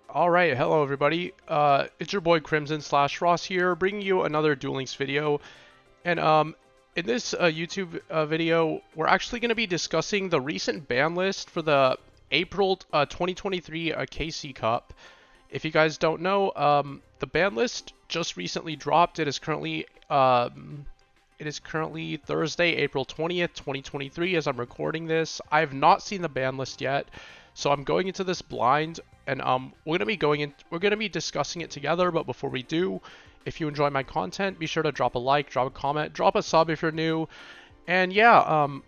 Alright, hello everybody. It's your boy Crimson slash Ross here, bringing you another Duel Links video. And in this YouTube video, we're actually going to be discussing the recent ban list for the April 2023 KC Cup. If you guys don't know, the ban list just recently dropped. It is currently Thursday, April 20th, 2023 as I'm recording this. I have not seen the ban list yet, so I'm going into this blind, and we're going to be discussing it together. But before we do, if you enjoy my content, be sure to drop a like, drop a comment, drop a sub if you're new. And yeah, I'm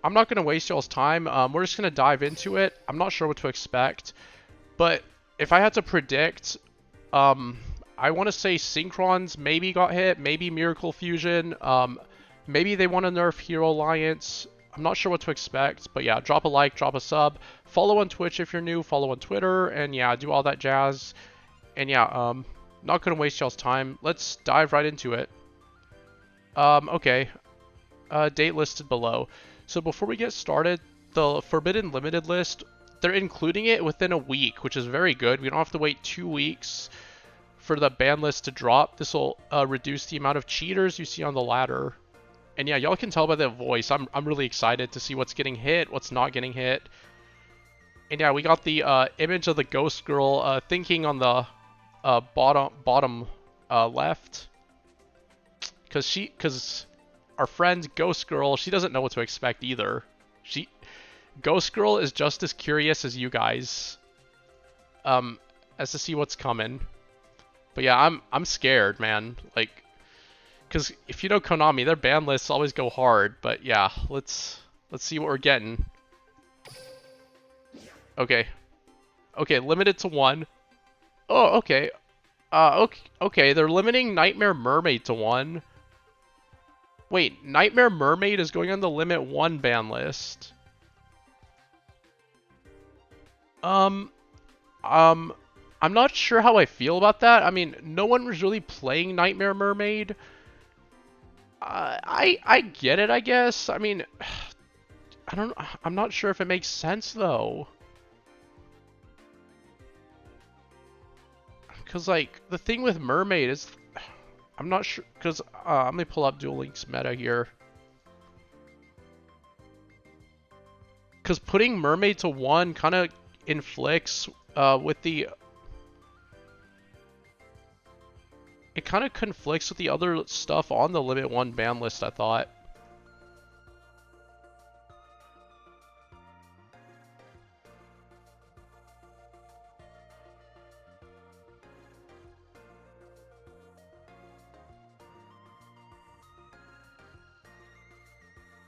not going to waste y'all's time. We're just going to dive into it. I'm not sure what to expect, but if I had to predict, I want to say Synchrons maybe got hit, maybe Miracle Fusion, maybe they want to nerf Hero Alliance. I'm not sure what to expect, but yeah, drop a like, drop a sub, follow on Twitch if you're new, follow on Twitter, and yeah, do all that jazz. And yeah, not gonna waste y'all's time. Let's dive right into it. Okay, date listed below. So before we get started, the Forbidden Limited list, they're including it within a week, which is very good. We don't have to wait 2 weeks for the ban list to drop. This will reduce the amount of cheaters you see on the ladder. And yeah, y'all can tell by the voice, I'm really excited to see what's getting hit, what's not getting hit. And yeah, we got the image of the ghost girl thinking on the bottom left. Because our friend Ghost Girl, she doesn't know what to expect either. Ghost Girl is just as curious as you guys, as to see what's coming. But yeah, I'm scared, man. Like, because if you know Konami, their ban lists always go hard. But yeah, let's see what we're getting. Okay, limited to 1. Oh, okay. Okay, they're limiting Nightmare Mermaid to 1. Wait, Nightmare Mermaid is going on the limit 1 ban list. I'm not sure how I feel about that. I mean, no one was really playing Nightmare Mermaid. I get it, I guess. I mean, I'm not sure if it makes sense though. Cause like the thing with Mermaid is, I'm not sure. Cause let me pull up Duel Links meta here. Cause putting Mermaid to 1 kind of inflicts with the. It kind of conflicts with the other stuff on the Limit 1 ban list, I thought.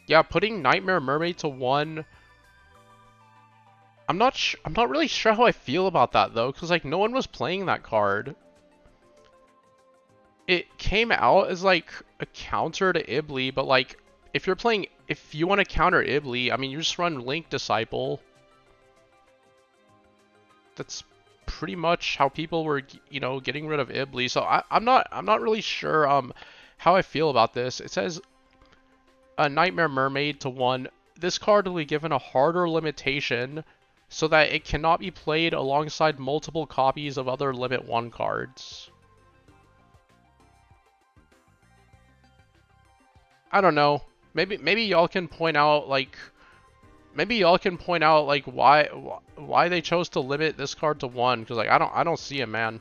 Yeah, putting Nightmare Mermaid to 1. I'm not really sure how I feel about that though, because like no one was playing that card. It came out as like a counter to Ibli, but like if you want to counter Ibli, I mean you just run Link Disciple. That's pretty much how people were, getting rid of Ibli. So I'm not really sure how I feel about this. It says a Nightmare Mermaid to 1. This card will be given a harder limitation so that it cannot be played alongside multiple copies of other Limit 1 cards. I don't know. Maybe y'all can point out like why they chose to limit this card to 1, because like I don't see it, man.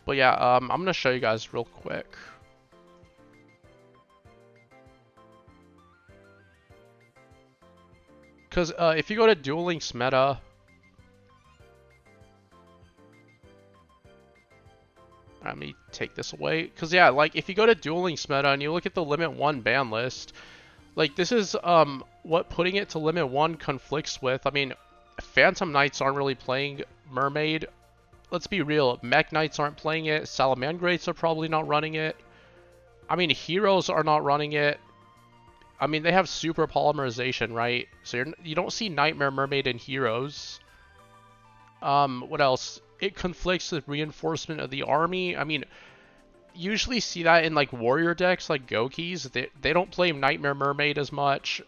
But yeah, I'm gonna show you guys real quick. Because if you go to Duel Links meta, let me take this away. Because yeah, like if you go to Duel Links meta and you look at the Limit 1 ban list, like this is what putting it to Limit 1 conflicts with. I mean, Phantom Knights aren't really playing Mermaid. Let's be real, Mekk-Knights aren't playing it, Salamangreats are probably not running it. I mean, Heroes are not running it. I mean, they have Super Polymerization, right? So you don't see Nightmare Mermaid in Heroes. What else? It conflicts with Reinforcement of the Army. I mean, usually see that in like warrior decks like Gokis. They don't play Nightmare Mermaid as much,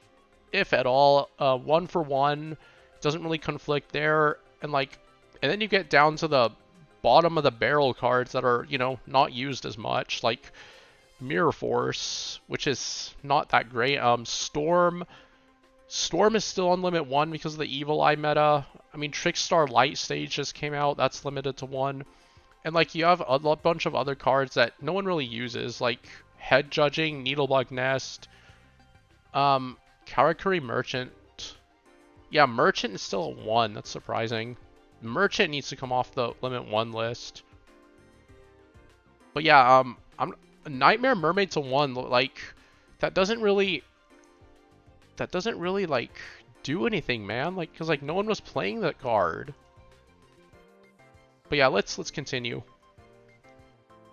if at all. 1-for-1 doesn't really conflict there, and then you get down to the bottom of the barrel cards that are, you know, not used as much, like Mirror Force, which is not that great. Storm is still on limit 1 because of the Evil Eye meta. I mean, Trickstar Light Stage just came out, that's limited to 1. And like you have a bunch of other cards that no one really uses, like Head Judging, Needlebug Nest, Karakuri Merchant. Yeah, Merchant is still a 1, that's surprising. Merchant needs to come off the limit 1 list. But yeah, I'm Nightmare Mermaid's a 1, like that doesn't really like do anything, man, like cuz like no one was playing that card. But yeah, let's continue.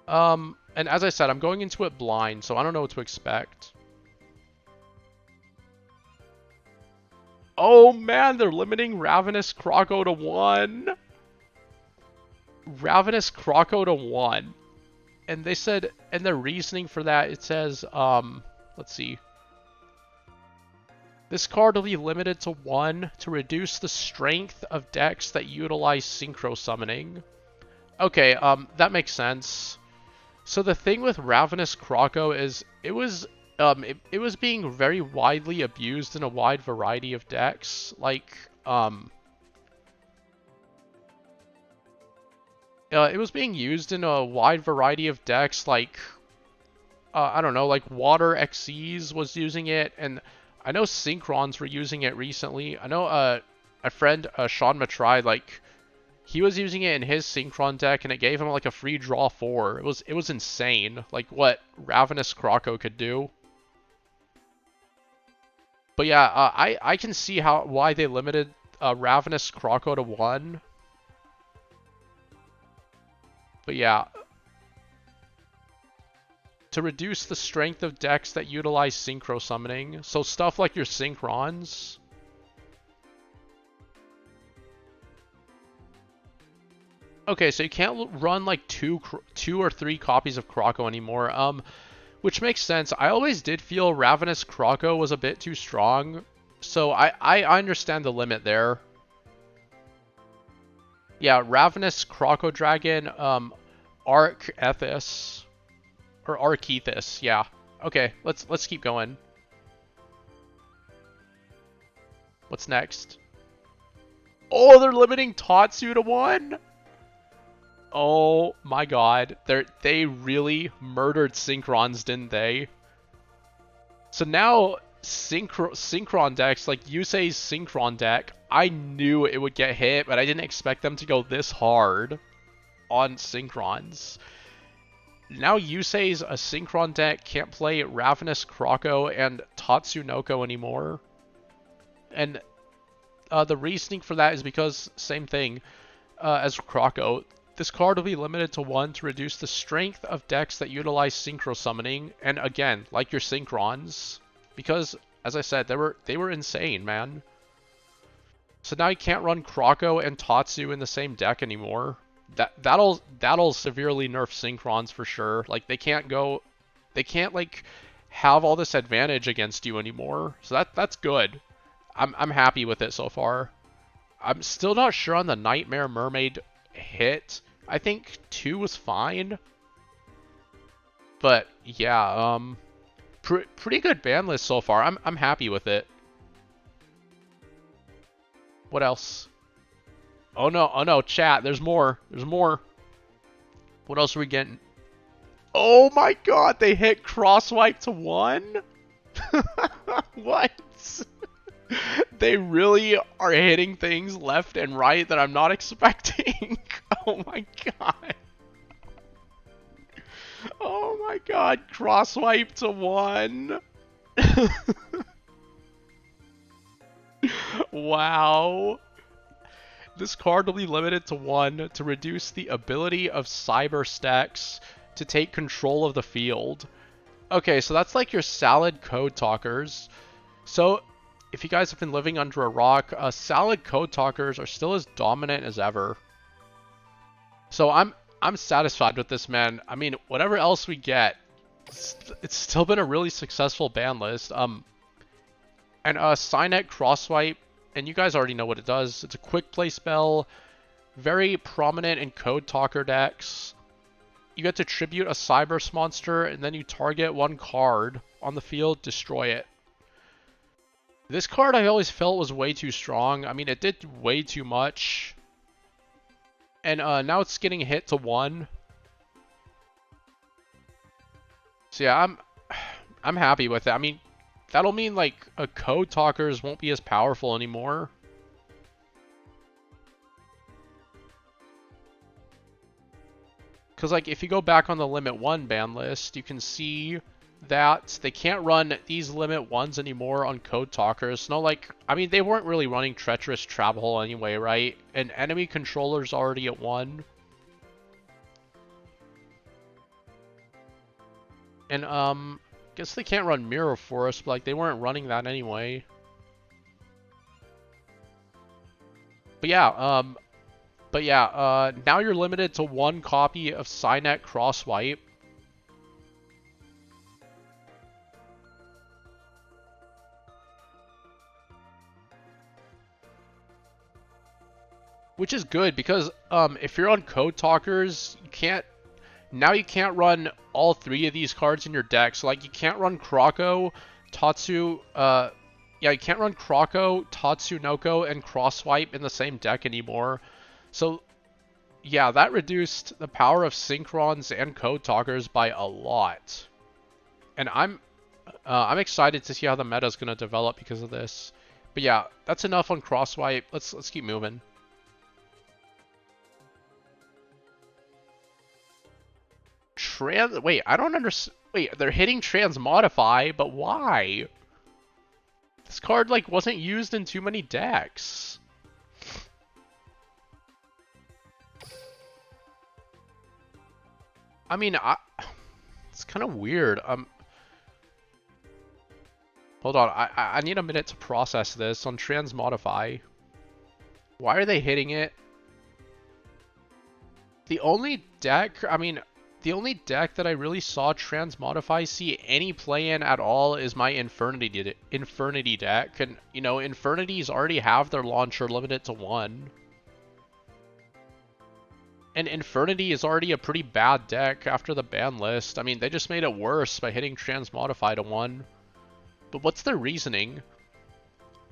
And as I said, I'm going into it blind, so I don't know what to expect. Oh man, they're limiting Ravenous Croco to 1. Ravenous Croco to 1. And they said, and the reasoning for that, it says, let's see. This card will be limited to 1 to reduce the strength of decks that utilize Synchro Summoning. Okay, that makes sense. So the thing with Ravenous Croco is it was being very widely abused in a wide variety of decks. Like, it was being used in a wide variety of decks, like, I don't know, like Water XCs was using it, and I know Synchrons were using it recently. I know a friend, Sean Matry, like, he was using it in his Synchron deck, and it gave him like a free draw 4. It was insane, like what Ravenous Croco could do. But yeah, I can see why they limited Ravenous Croco to 1. But yeah, to reduce the strength of decks that utilize Synchro Summoning, so stuff like your Synchrons. Okay, so you can't run like two or three copies of Croco anymore, which makes sense. I always did feel Ravenous Croco was a bit too strong, so I understand the limit there. Yeah, Ravenous Croco Dragon, Archethys, or Archethys, yeah. Okay, let's keep going. What's next? Oh, they're limiting Tatsu to 1? Oh my god, they really murdered Synchrons, didn't they? So now Synchron decks, like Yusei's Synchron deck, I knew it would get hit, but I didn't expect them to go this hard on Synchrons. Now Yusei's a Synchron deck can't play Ravenous Croco and Tatsunoko anymore. And the reasoning for that is because, same thing as Croco, this card will be limited to 1 to reduce the strength of decks that utilize Synchro Summoning, and again, like your Synchrons, because, as I said, they were insane, man. So now you can't run Croco and Tatsu in the same deck anymore. That'll severely nerf Synchrons for sure. Like, they can't like have all this advantage against you anymore. So that's good. I'm happy with it so far. I'm still not sure on the Nightmare Mermaid hit. I think 2 was fine. But yeah, pretty good ban list so far. I'm happy with it. What else? Oh no, chat, there's more. There's more. What else are we getting? Oh my god, they hit Crosswipe to 1? What? They really are hitting things left and right that I'm not expecting. Oh my god. Oh my god, Crosswipe to 1. Wow. This card will be limited to 1 to reduce the ability of Cyber Stacks to take control of the field. Okay, so that's like your Salad Code Talkers. So, if you guys have been living under a rock, Salad Code Talkers are still as dominant as ever. So I'm satisfied with this, man. I mean, whatever else we get, it's still been a really successful ban list. And Cynet Crosswipe, and you guys already know what it does. It's a quick play spell, very prominent in Code Talker decks. You get to tribute a Cyberse monster, and then you target one card on the field, destroy it. This card I always felt was way too strong. I mean, it did way too much. And now it's getting hit to 1. So yeah, I'm happy with it. I mean, that'll mean like a Code Talkers won't be as powerful anymore. Because like if you go back on the Limit 1 ban list, you can see that they can't run these Limit 1s anymore on Code Talkers. No, like, I mean, they weren't really running Treacherous Travel Hole anyway, right? And enemy controller's already at 1. And, guess they can't run Mirror Force, but, like, they weren't running that anyway. But yeah, now you're limited to 1 copy of Cynet Crosswipe. Which is good because if you're on Code Talkers, you can't run all 3 of these cards in your deck. So like you can't run Kroko, Tatsu, you can't run Kroko, Tatsunoko, and Crosswipe in the same deck anymore. So yeah, that reduced the power of Synchrons and Code Talkers by a lot. And I'm excited to see how the meta is gonna develop because of this. But yeah, that's enough on Crosswipe. Let's keep moving. Wait, I don't understand. Wait, they're hitting Transmodify, but why? This card, like, wasn't used in too many decks. I mean, it's kind of weird. Hold on, I need a minute to process this on Transmodify. Why are they hitting it? The only deck that I really saw Transmodify see any play in at all is my Infernity deck. And, you know, Infernities already have their launcher limited to 1. And Infernity is already a pretty bad deck after the ban list. I mean, they just made it worse by hitting Transmodify to 1. But what's their reasoning?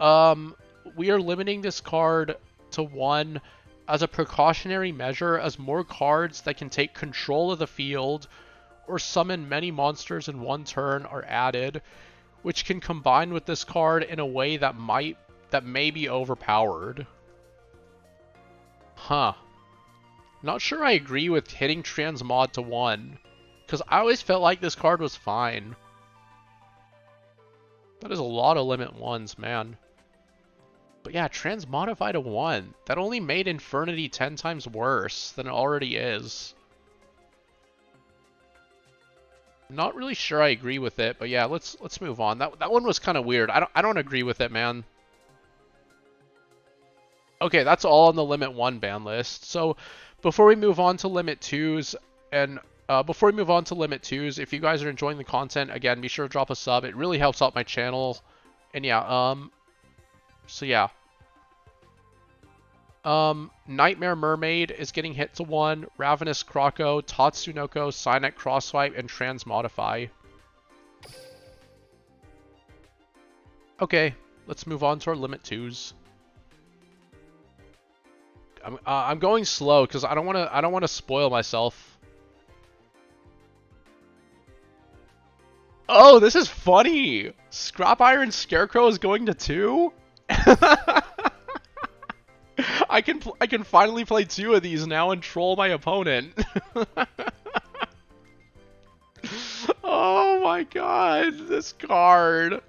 We are limiting this card to 1 as a precautionary measure, as more cards that can take control of the field or summon many monsters in 1 turn are added, which can combine with this card in a way that may be overpowered. Huh. Not sure I agree with hitting Transmod to 1, because I always felt like this card was fine. That is a lot of limit 1s, man. But yeah, Transmodify to 1. That only made Infernity 10 times worse than it already is. I'm not really sure I agree with it, but yeah, let's move on. That one was kind of weird. I don't agree with it, man. Okay, that's all on the Limit 1 ban list. So before we move on to Limit 2s, if you guys are enjoying the content, again, be sure to drop a sub. It really helps out my channel. And yeah, so yeah. Nightmare Mermaid is getting hit to 1. Ravenous Kroko, Tatsunoko, Cynet Crosswipe, and Transmodify. Okay, let's move on to our Limit 2s. I'm going slow because I don't want to spoil myself. Oh, this is funny. Scrap Iron Scarecrow is going to 2. I can finally play 2 of these now and troll my opponent. Oh my god, this card.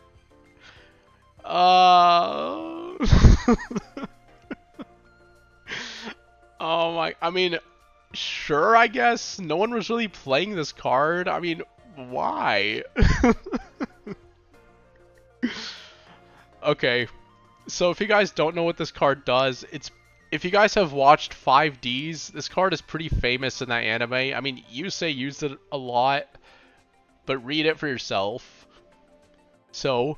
Oh my, I mean, sure, I guess. No one was really playing this card. I mean, why? Okay, so if you guys don't know what this card does, it's if you guys have watched 5Ds, this card is pretty famous in that anime. I mean, Yusei used it a lot, but read it for yourself. So,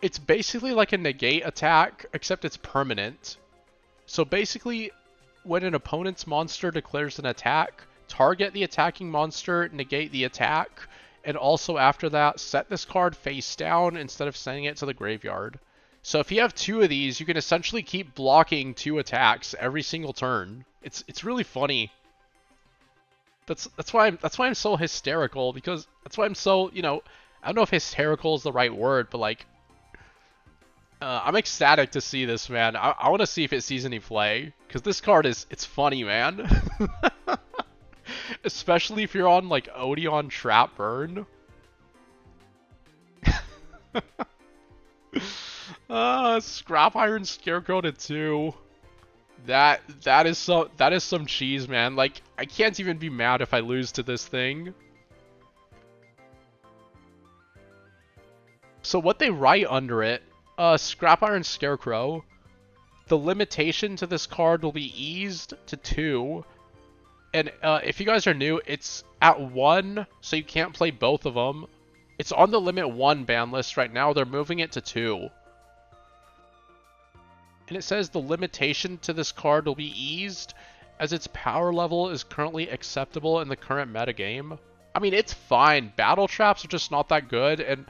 it's basically like a negate attack, except it's permanent. So basically, when an opponent's monster declares an attack, target the attacking monster, negate the attack, and also after that, set this card face down instead of sending it to the graveyard. So if you have two of these, you can essentially keep blocking two attacks every single turn. It's really funny. That's why I'm so hysterical, because that's why I'm so, you know, I don't know if hysterical is the right word, but like, I'm ecstatic to see this, man. I want to see if it sees any play, because this card it's funny, man. Especially if you're on like Odeon Trap Burn. Scrap Iron Scarecrow to 2. That is some cheese, man. Like, I can't even be mad if I lose to this thing. So what they write under it, Scrap Iron Scarecrow, the limitation to this card will be eased to 2. And if you guys are new, it's at 1, so you can't play both of them. It's on the limit 1 ban list right now. They're moving it to 2. And it says the limitation to this card will be eased as its power level is currently acceptable in the current metagame. I mean, it's fine. Battle traps are just not that good, and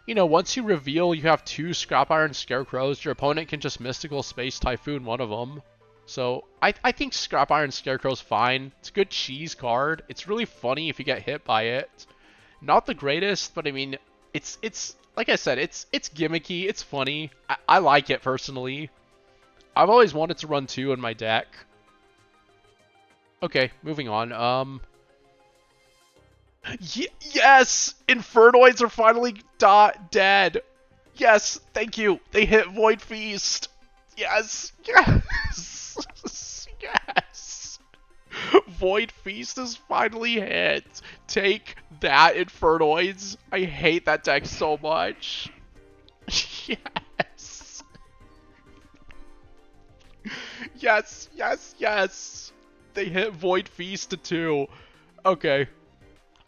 you know, once you reveal you have 2 Scrap Iron Scarecrows, your opponent can just Mystical Space Typhoon one of them. So, I think Scrap Iron Scarecrow's fine. It's a good cheese card. It's really funny if you get hit by it. Not the greatest, but I mean, it's like I said, it's gimmicky, it's funny. I like it personally. I've always wanted to run 2 in my deck. Okay, moving on. Yes! Infernoids are finally dead. Yes, thank you. They hit Void Feast. Yes, yes, yes. Void Feast is finally hit. Take that, Infernoids. I hate that deck so much. Yes. Yes, yes, yes. They hit Void Feast to 2. Okay.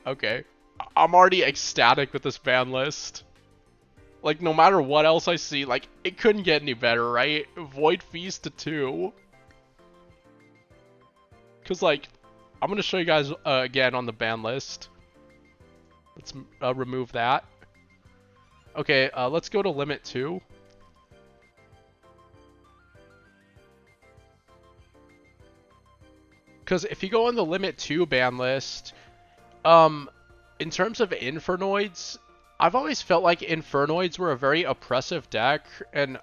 Okay. I'm already ecstatic with this ban list. Like, no matter what else I see, like, it couldn't get any better, right? Void Feast to 2. Because, like, I'm going to show you guys again on the ban list. Let's remove that. Okay, let's go to limit 2. Because if you go on the limit 2 ban list, in terms of Infernoids, I've always felt like Infernoids were a very oppressive deck, and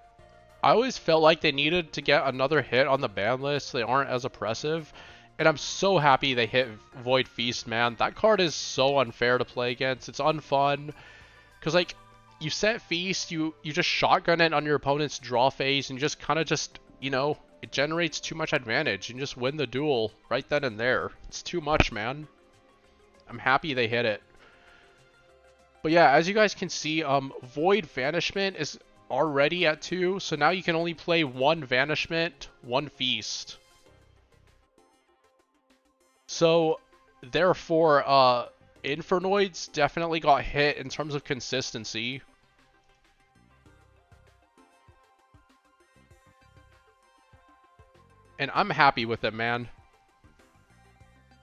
I always felt like they needed to get another hit on the ban list so they aren't as oppressive. And I'm so happy they hit Void Feast, man. That card is so unfair to play against. It's unfun. Because, like, you set Feast, you just shotgun it on your opponent's draw phase, and you just kind of just, you know, it generates too much advantage. You can just win the duel right then and there. It's too much, man. I'm happy they hit it. But yeah, as you guys can see, Void Vanishment is already at 2, so now you can only play 1 Vanishment, 1 Feast. So, therefore, Infernoids definitely got hit in terms of consistency. And I'm happy with it, man.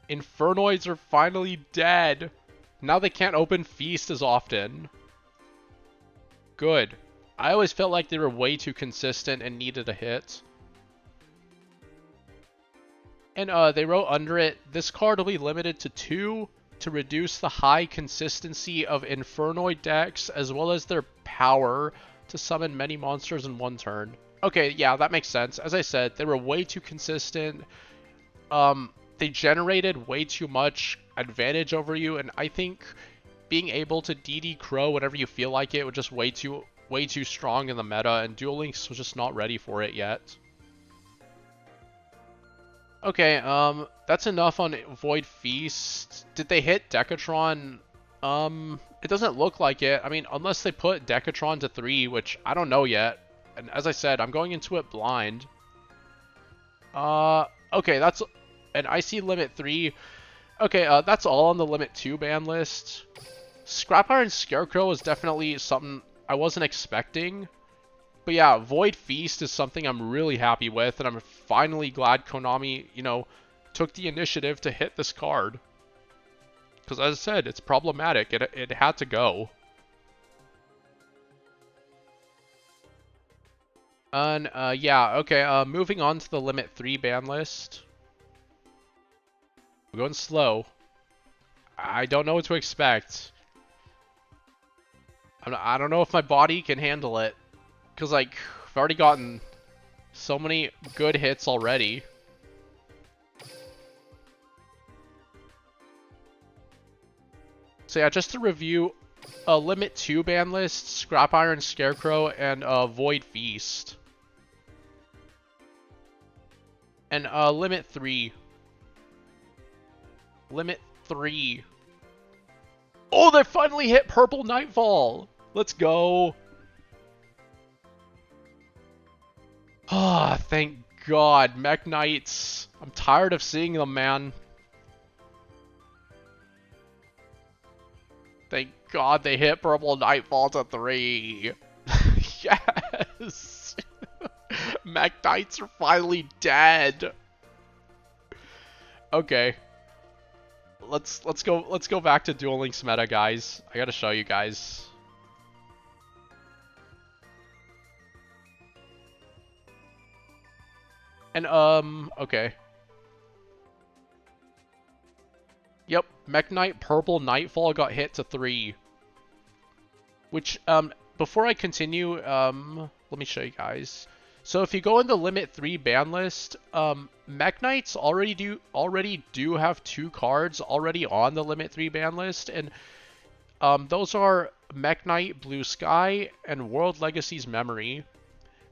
Infernoids are finally dead. Now they can't open Feast as often. Good. I always felt like they were way too consistent and needed a hit. And they wrote under it, this card will be limited to 2 to reduce the high consistency of Infernoid decks as well as their power to summon many monsters in 1 turn. Okay, yeah, that makes sense. As I said, they were way too consistent. They generated way too much advantage over you, and I think being able to DD Crow whenever you feel like it was just way too strong in the meta, and Duel Links was just not ready for it yet. Okay, that's enough on Void Feast. Did they hit Decatron? It doesn't look like it. I mean, unless they put Decatron to 3, which I don't know yet. And as I said, I'm going into it blind. Okay, that's an Icy Limit 3. Okay, that's all on the Limit 2 ban list. Scrap Iron Scarecrow is definitely something I wasn't expecting. But yeah, Void Feast is something I'm really happy with, and I'm finally glad Konami, you know, took the initiative to hit this card. Because as I said, it's problematic. It had to go. And yeah, okay, moving on to the Limit 3 ban list. We're going slow. I don't know what to expect. I don't know if my body can handle it. Because, like, I've already gotten so many good hits already. So yeah, just to review, Limit 2 ban list, Scrap Iron Scarecrow, and Void Feast. And Limit 3. Limit 3. Oh, they finally hit Purple Nightfall! Let's go! Ah, oh, thank God. Mekk-Knights. I'm tired of seeing them, man. Thank God they hit Purple Nightfall to 3. Yes! Mekk-Knights are finally dead. Okay. Let's go back to Duel Links meta, guys. I gotta show you guys. And okay. Yep, Mekk-Knight Purple Nightfall got hit to 3. Which before I continue, let me show you guys. So if you go in the Limit 3 ban list, Mekk-Knights already do have 2 cards already on the Limit 3 ban list, and those are Mekk-Knight Blue Sky and World Legacy's Memory.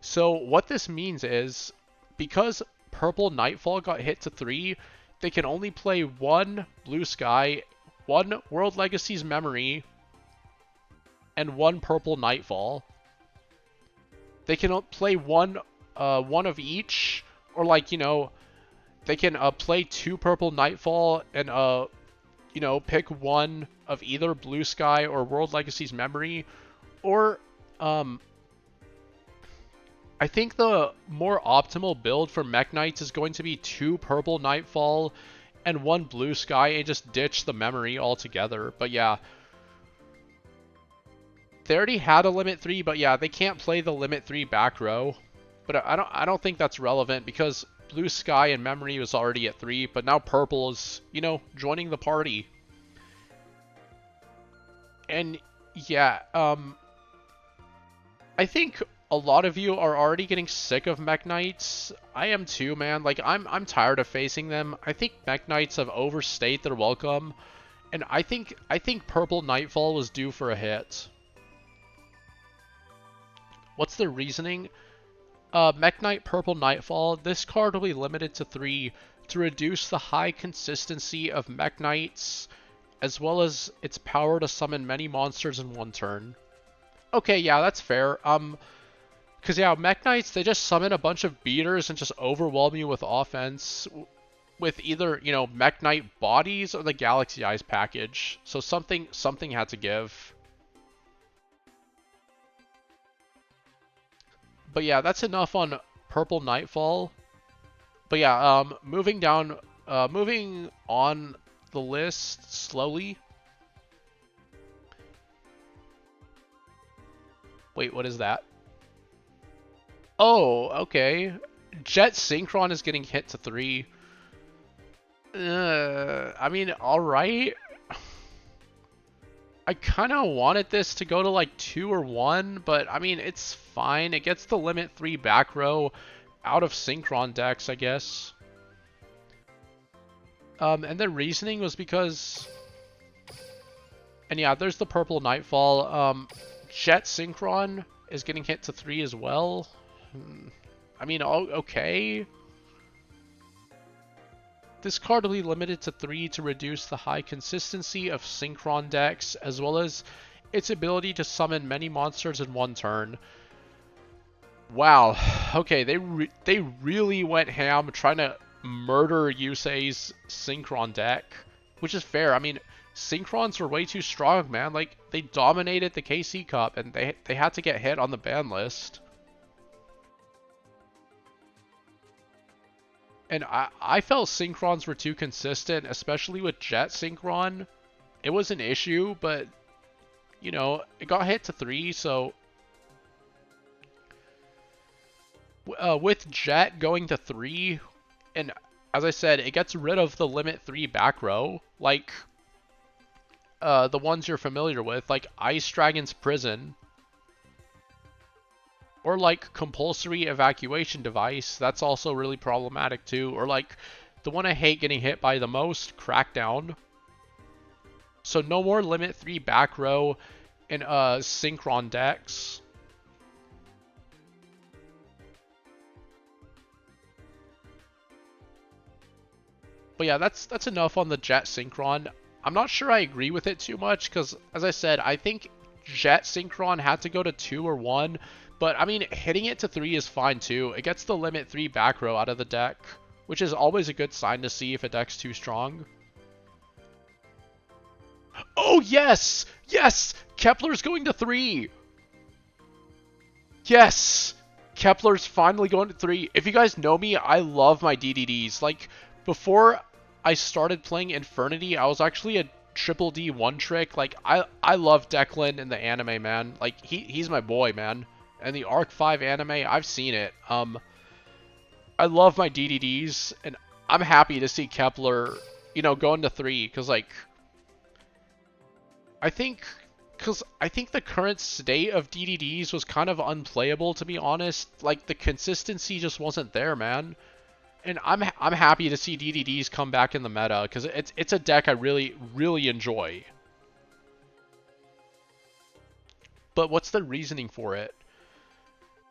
So what this means is, because Purple Nightfall got hit to 3, they can only play 1 Blue Sky, 1 World Legacy's Memory, and 1 Purple Nightfall. They can play one of each, or like, you know, they can play 2 Purple Nightfall and you know, pick one of either Blue Sky or World Legacy's Memory, or I think the more optimal build for Mekk-Knights is going to be 2 Purple Nightfall and 1 Blue Sky and just ditch the Memory altogether. But yeah, they already had a Limit 3, but yeah, they can't play the Limit 3 back row. But I don't think that's relevant because Blue Sky and Memory was already at 3, but now Purple is, you know, joining the party. And yeah, I think a lot of you are already getting sick of Mekk-Knights. I am too, man. Like, I'm tired of facing them. I think Mekk-Knights have overstayed their welcome, and I think Purple Nightfall was due for a hit. What's the reasoning? Mekk-Knight Purple Nightfall. This card will be limited to 3 to reduce the high consistency of Mekk-Knights, as well as its power to summon many monsters in one turn. Okay, yeah, that's fair. Because, yeah, Mekk-Knights, they just summon a bunch of beaters and just overwhelm you with offense with either, you know, Mekk-Knight bodies or the Galaxy Eyes package. So something had to give. But yeah, that's enough on Purple Nightfall. But yeah, moving on the list slowly. Wait, what is that? Oh, okay. Jet Synchron is getting hit to 3. I mean, alright. I kind of wanted this to go to like 2 or 1, but I mean, it's fine. It gets the Limit 3 back row out of Synchron decks, I guess. And the reasoning was because... And yeah, there's the Purple Nightfall. Jet Synchron is getting hit to 3 as well. I mean, okay. This card will be limited to 3 to reduce the high consistency of Synchron decks, as well as its ability to summon many monsters in one turn. Wow. Okay, they really went ham trying to murder Yusei's Synchron deck, which is fair. I mean, Synchrons were way too strong, man. Like, they dominated the KC Cup, and they had to get hit on the ban list. And I felt Synchrons were too consistent, especially with Jet Synchron. It was an issue, but, you know, it got hit to 3, so... with Jet going to 3, and as I said, it gets rid of the limit 3 back row, like the ones you're familiar with, like Ice Dragon's Prison, or like Compulsory Evacuation Device. That's also really problematic too, or like the one I hate getting hit by the most, Crackdown. So no more limit 3 back row in Synchron decks. But yeah, that's enough on the Jet Synchron. I'm not sure I agree with it too much because, as I said, I think Jet Synchron had to go to 2 or 1. But, I mean, hitting it to 3 is fine too. It gets the limit 3 back row out of the deck, which is always a good sign to see if a deck's too strong. Oh, yes! Yes! Kepler's going to 3! Yes! Kepler's finally going to 3. If you guys know me, I love my DDDs. Like, before I started playing Infinity, I was actually a triple D one trick. Like, I love Declan in the anime, man. Like, he's my boy, man. And the Arc 5 anime, I've seen it. I love my DDDs, and I'm happy to see Kepler, you know, going to 3, because, like, I think the current state of DDDs was kind of unplayable, to be honest. Like, the consistency just wasn't there, man. And I'm happy to see DDDs come back in the meta, because it's a deck I really enjoy. But what's the reasoning for it?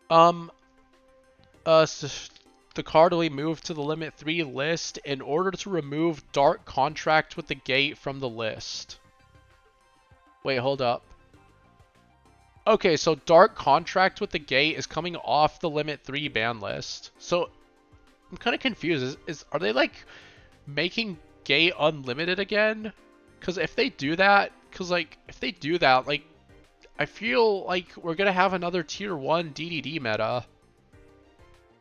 The card will be moved to the limit 3 list in order to remove Dark Contract with the Gate from the list. Wait, hold up. Okay, so Dark Contract with the Gate is coming off the limit 3 ban list. So I'm kind of confused. Are they like making Gate unlimited again? Because if they do that, like, I feel like we're gonna have another tier 1 DDD meta.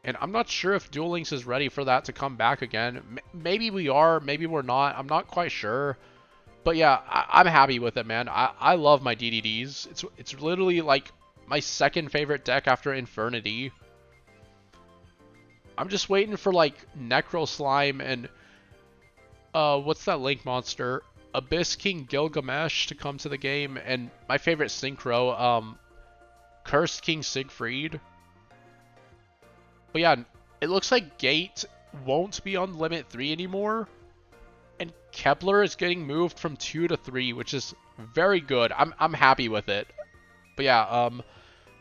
And I'm not sure if Duel Links is ready for that to come back again. Maybe we are, maybe we're not. I'm not quite sure. But yeah, I'm happy with it, man. I love my DDDs. It's literally like my second favorite deck after Infinity. I'm just waiting for like Necro Slime and what's that Link monster? Abyss King Gilgamesh to come to the game, and my favorite Synchro, Cursed King Siegfried. But yeah, it looks like Gate won't be on limit 3 anymore. And Kepler is getting moved from 2 to 3, which is very good. I'm happy with it. But yeah,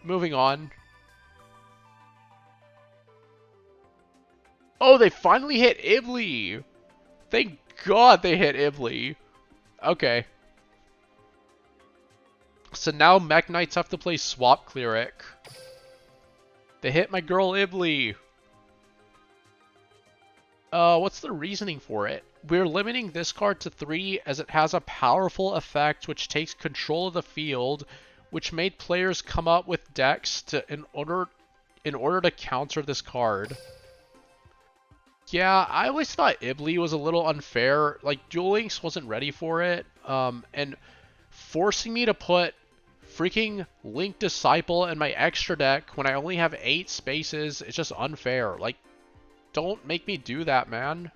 moving on. Oh, they finally hit Ibli! Thank God they hit Ibli. Okay. So now Mekk-Knights have to play Swap Cleric. They hit my girl Ibli. What's the reasoning for it? We're limiting this card to 3 as it has a powerful effect which takes control of the field, which made players come up with decks in order to counter this card. Yeah, I always thought Ibli was a little unfair. Like, Duel Links wasn't ready for it, and forcing me to put freaking Link Disciple in my extra deck when I only have 8 spaces, it's just unfair. Like, don't make me do that, man.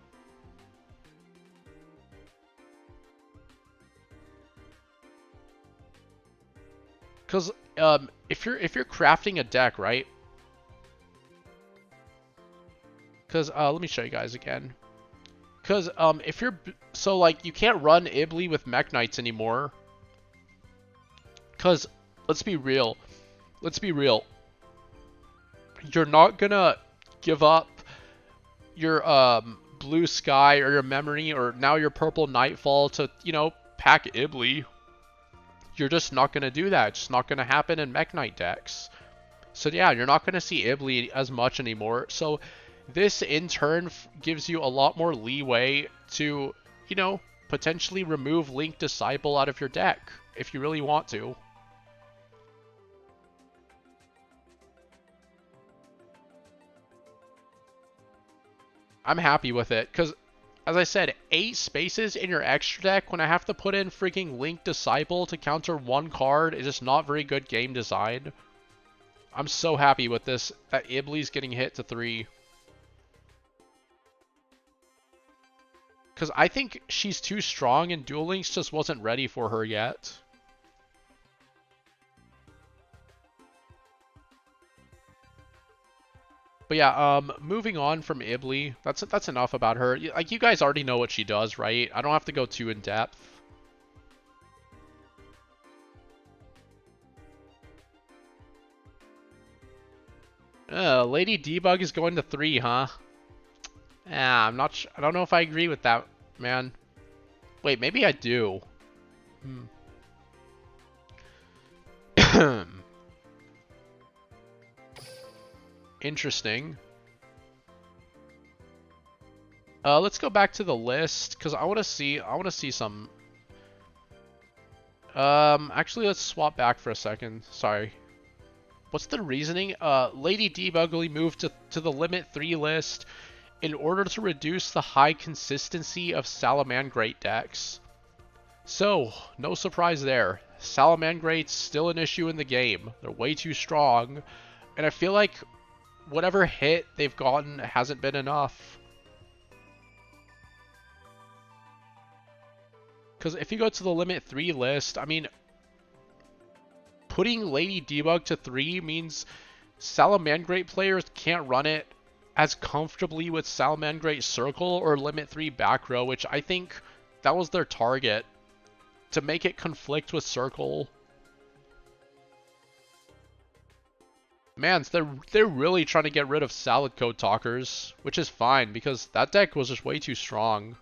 Because if you're crafting a deck, right? Because let me show you guys again. Because if you're like, you can't run Ibli with Mekk-Knights anymore. Because let's be real. You're not gonna give up your Blue Sky or your Memory or now your Purple Nightfall to, you know, pack Ibli. You're just not gonna do that. It's just not gonna happen in Mekk-Knight decks. So yeah, you're not going to see Ibli as much anymore. So this in turn gives you a lot more leeway to, you know, potentially remove Link Disciple out of your deck if you really want to. I'm happy with it because, as I said, 8 spaces in your extra deck when I have to put in freaking Link Disciple to counter 1 card is just not very good game design. I'm so happy with this, that Ibli's getting hit to 3. Because I think she's too strong and Duel Links just wasn't ready for her yet. But yeah, moving on from Ibli, that's enough about her. Like, you guys already know what she does, right? I don't have to go too in depth. Lady Debug is going to 3, huh? Yeah, I don't know if I agree with that, man. Wait, maybe I do. Interesting. Let's go back to the list because I want to see some. Actually, let's swap back for a second. Sorry. What's the reasoning? Lady Debug will move to the limit 3 list in order to reduce the high consistency of Salamangrate decks. So, no surprise there. Salamangrate's still an issue in the game. They're way too strong, and I feel like whatever hit they've gotten hasn't been enough. Because if you go to the limit 3 list, I mean, putting Lady Debug to 3 means Salamangrate players can't run it as comfortably with Salamangrate Circle or limit 3 back row, which I think that was their target, to make it conflict with Circle. Man, they're really trying to get rid of Salad Code Talkers, which is fine because that deck was just way too strong.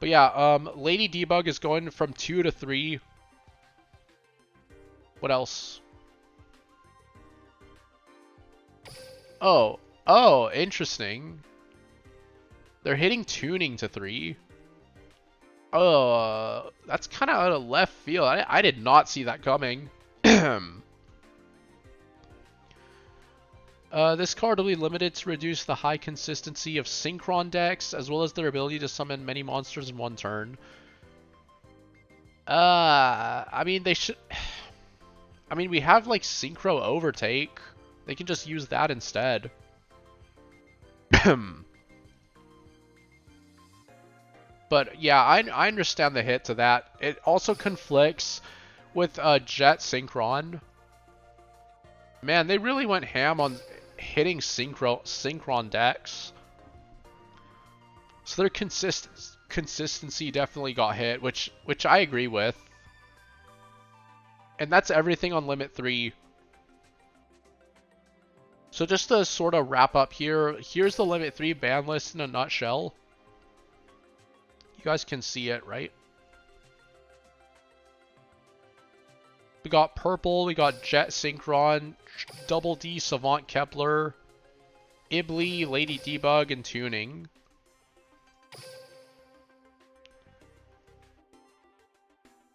But yeah, Lady Debug is going from 2 to 3. What else? Oh, interesting. They're hitting tuning to 3. That's kind of out of left field. I did not see that coming. This card will be limited to reduce the high consistency of Synchron decks, as well as their ability to summon many monsters in 1 turn. I mean, they should... I mean, we have, like, Synchro Overtake. They can just use that instead. But, yeah, I understand the hit to that. It also conflicts with Jet Synchron. Man, they really went ham on hitting Synchron decks. So their consistency definitely got hit, which I agree with. And that's everything on Limit 3. So just to sort of wrap up here, here's the Limit 3 ban list in a nutshell. You guys can see it, right? We got Purple, we got Jet Synchron, Double D Savant Kepler, Ibli, Lady Debug, and Tuning.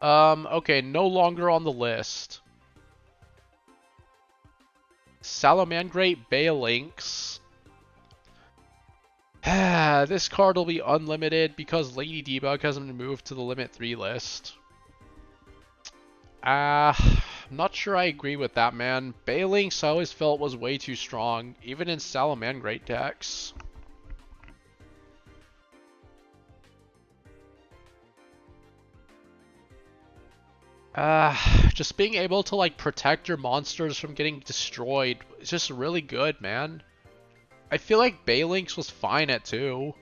Okay, no longer on the list. Salamangrate Balinx. This card will be unlimited because Lady Debug hasn't been moved to the Limit 3 list. I'm not sure I agree with that, man. Balinx I always felt was way too strong, even in Salamangrate decks. Just being able to, like, protect your monsters from getting destroyed is just really good, man. I feel like Balinx was fine at 2.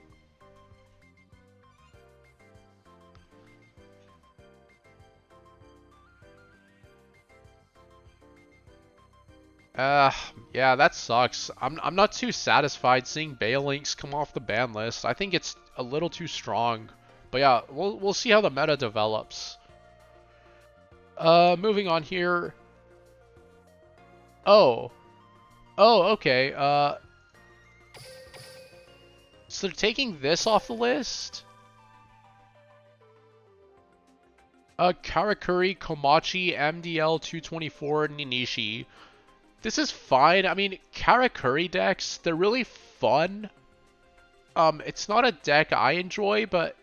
Yeah, that sucks. I'm not too satisfied seeing Balinx come off the ban list. I think it's a little too strong. But yeah, we'll see how the meta develops. Moving on here. Oh. Oh, okay. So they're taking this off the list? Karakuri, Komachi, MDL 224, Ninishi. This is fine. I mean, Karakuri decks, they're really fun. It's not a deck I enjoy, but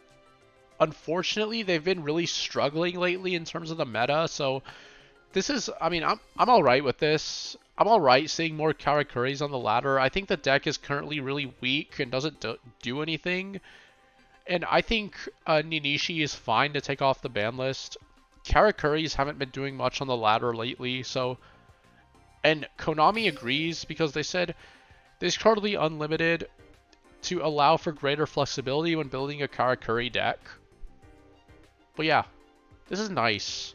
unfortunately, they've been really struggling lately in terms of the meta, so this is, I mean, I'm alright with this. I'm alright seeing more Karakuris on the ladder. I think the deck is currently really weak and doesn't do anything. And I think Ninishi is fine to take off the ban list. Karakuris haven't been doing much on the ladder lately, so... And Konami agrees because they said this card will be unlimited to allow for greater flexibility when building a Karakuri deck. But yeah, this is nice.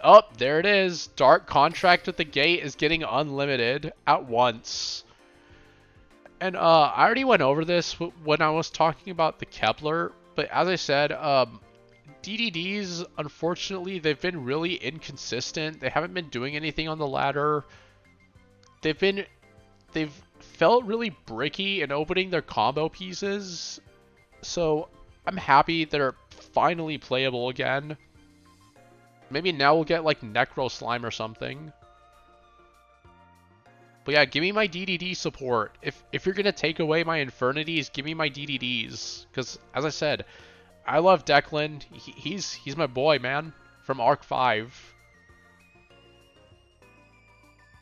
Oh, there it is. Dark Contract with the Gate is getting unlimited at once. And I already went over this when I was talking about the Kepler, but as I said, DDDs, unfortunately, they've been really inconsistent. They haven't been doing anything on the ladder. They've felt really bricky in opening their combo pieces. So I'm happy they're finally playable again. Maybe now we'll get like Necro Slime or something. But yeah, give me my DDD support. If you're gonna take away my Infernities, give me my DDDs. Because as I said, I love Declan. He's my boy, man. From Arc 5.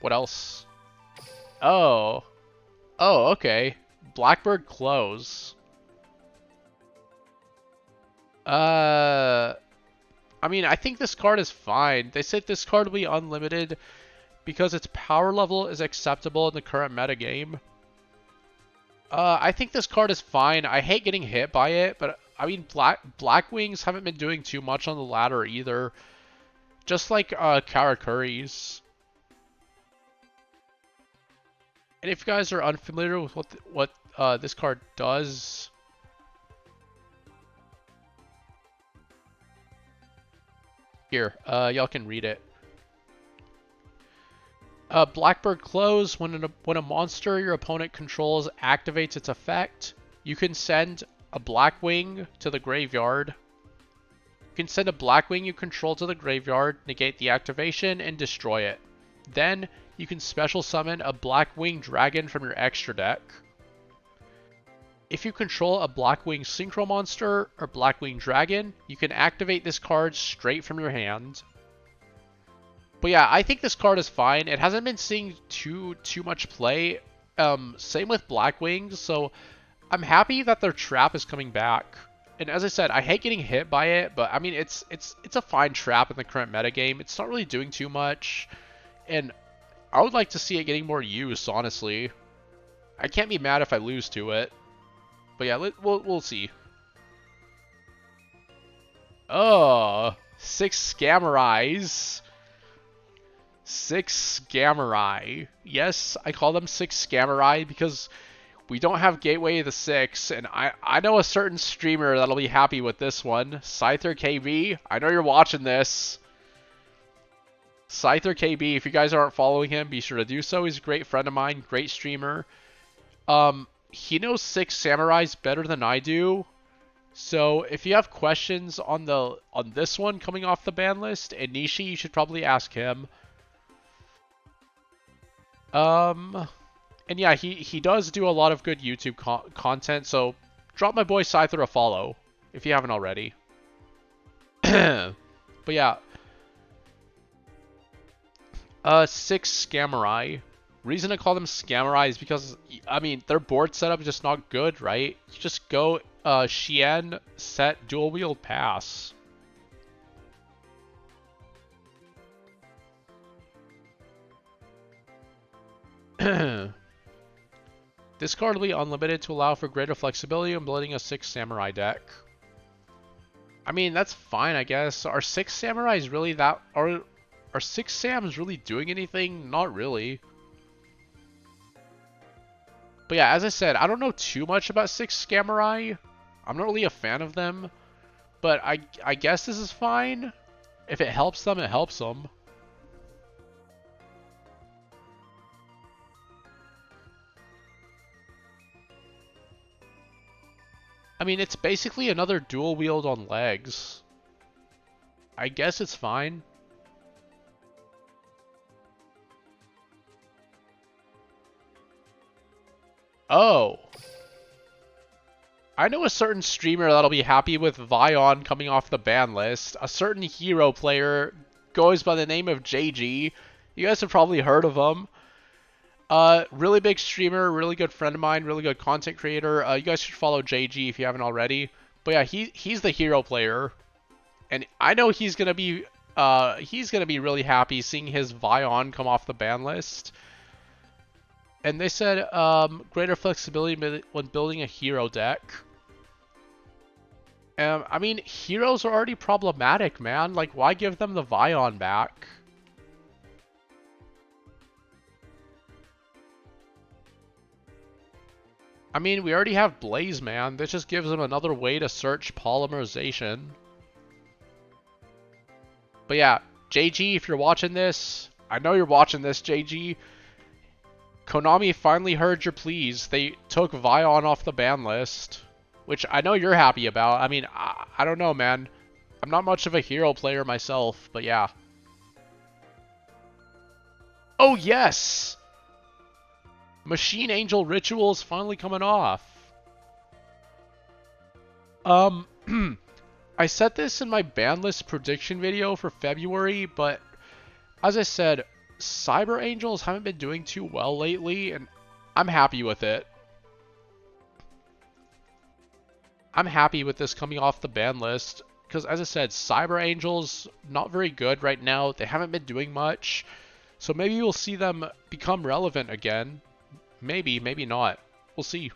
What else? Oh. Oh, okay. Blackbird Close. I mean, I think this card is fine. They said this card will be unlimited because its power level is acceptable in the current metagame. I think this card is fine. I hate getting hit by it, but I mean, Black Wings haven't been doing too much on the ladder either. Just like Karakuris. And if you guys are unfamiliar with what this card does, here, y'all can read it. Blackbird Close, when a monster your opponent controls activates its effect, you can send a Blackwing to the graveyard. You can send a Blackwing you control to the graveyard, negate the activation, and destroy it. Then, you can special summon a Blackwing Dragon from your extra deck. If you control a Blackwing Synchro monster or Blackwing Dragon, you can activate this card straight from your hand. But yeah, I think this card is fine. It hasn't been seeing too much play. Same with Blackwings, so I'm happy that their trap is coming back. And as I said, I hate getting hit by it, but I mean it's a fine trap in the current metagame. It's not really doing too much, and I would like to see it getting more use, honestly. I can't be mad if I lose to it. But yeah, we'll see. Oh, 6 Scammerize. 6 Scammerai. Yes, I call them 6 Scammerai because we don't have Gateway of the 6, and I know a certain streamer that'll be happy with this one. Scyther KB, I know you're watching this. Scyther KB, if you guys aren't following him, be sure to do so. He's a great friend of mine, great streamer. He knows 6 Samurais better than I do. So if you have questions on this one coming off the ban list, and Nishi, you should probably ask him. And yeah, he does do a lot of good YouTube content, so drop my boy Scyther a follow if you haven't already. But yeah, 6 Scammerai. Reason to call them Scammerai is because, I mean, their board setup is just not good, right? You just go Xian, set, dual wield, pass. This card will be unlimited to allow for greater flexibility when building a 6 Samurai deck. I mean, that's fine, I guess. Are 6 Samurais really that... Are 6 Sams really doing anything? Not really. But yeah, as I said, I don't know too much about Six Samurai. I'm not really a fan of them. But I guess this is fine. If it helps them, it helps them. I mean, it's basically another dual wield on legs. I guess it's fine. Oh. I know a certain streamer that'll be happy with Vion coming off the ban list. A certain hero player goes by the name of JG. You guys have probably heard of him. Really big streamer, really good friend of mine, really good content creator. You guys should follow JG if you haven't already. But yeah, he's the hero player, and I know he's gonna be really happy seeing his Vion come off the ban list. And they said greater flexibility when building a hero deck. I mean, heroes are already problematic, man. Like, why give them the Vion back? I mean, we already have Blaze, man. This just gives them another way to search polymerization. But yeah, JG, if you're watching this, I know you're watching this, JG. Konami finally heard your pleas. They took Vion off the ban list, which I know you're happy about. I mean, I don't know, man. I'm not much of a hero player myself, but yeah. Oh, yes! Machine Angel Ritual is finally coming off. I said this in my ban list prediction video for February, but as I said, Cyber Angels haven't been doing too well lately, and I'm happy with it. I'm happy with this coming off the ban list, because as I said, Cyber Angels, not very good right now. They haven't been doing much, so maybe we'll see them become relevant again. Maybe, maybe not. We'll see.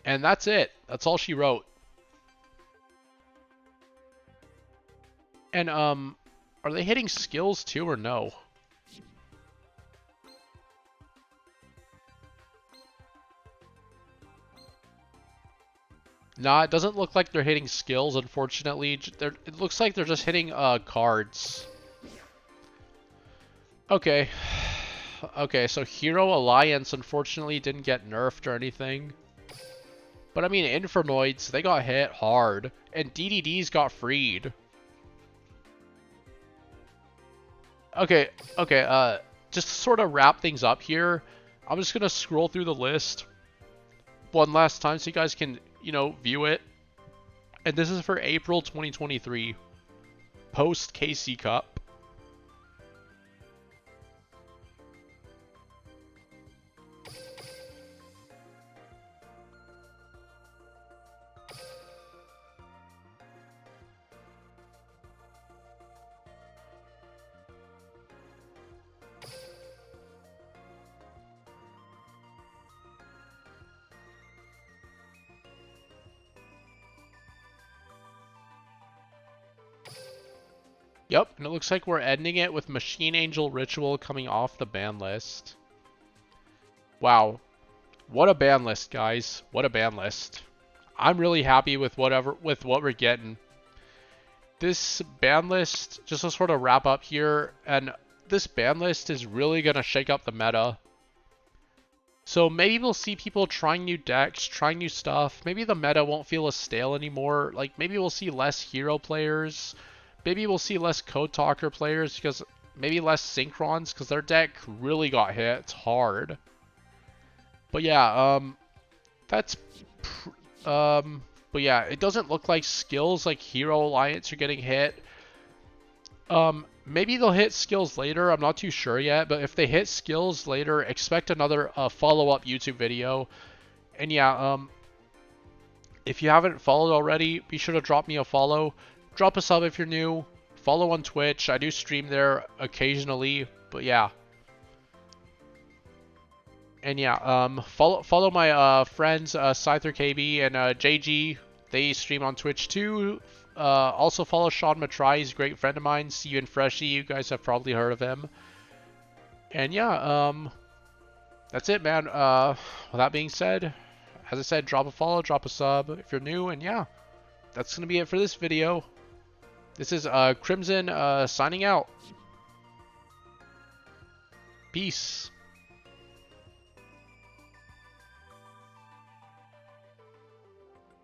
And that's it. That's all she wrote. And, are they hitting skills too or no? Nah, it doesn't look like they're hitting skills, unfortunately. It looks like they're just hitting, cards. Okay. Okay, so Hero Alliance unfortunately didn't get nerfed or anything. But I mean, Infernoids, they got hit hard. And DDDs got freed. Okay, just to sort of wrap things up here, I'm just going to scroll through the list one last time so you guys can, you know, view it. And this is for April 2023, post KC Cup. Yep, and it looks like we're ending it with Machine Angel Ritual coming off the ban list. Wow. What a ban list, guys. What a ban list. I'm really happy with what we're getting. This ban list, just to sort of wrap up here, and this ban list is really going to shake up the meta. So maybe we'll see people trying new decks, trying new stuff. Maybe the meta won't feel as stale anymore. Like, maybe we'll see less hero players. Maybe we'll see less Code Talker players, because maybe less Synchrons, because their deck really got hit hard. But yeah, but yeah, it doesn't look like skills like Hero Alliance are getting hit. Maybe they'll hit skills later, I'm not too sure yet, but if they hit skills later, expect another follow-up YouTube video. And yeah, if you haven't followed already, be sure to drop me a follow. Drop a sub if you're new. Follow on Twitch. I do stream there occasionally, but yeah. And yeah, follow my friends Scyther KB and JG. They stream on Twitch too. Also follow Sean Matrai. He's a great friend of mine. See you in Freshie. You guys have probably heard of him. And yeah, that's it, man. With that being said, as I said, drop a follow, drop a sub if you're new, and yeah, that's gonna be it for this video. This is Crimson signing out. Peace.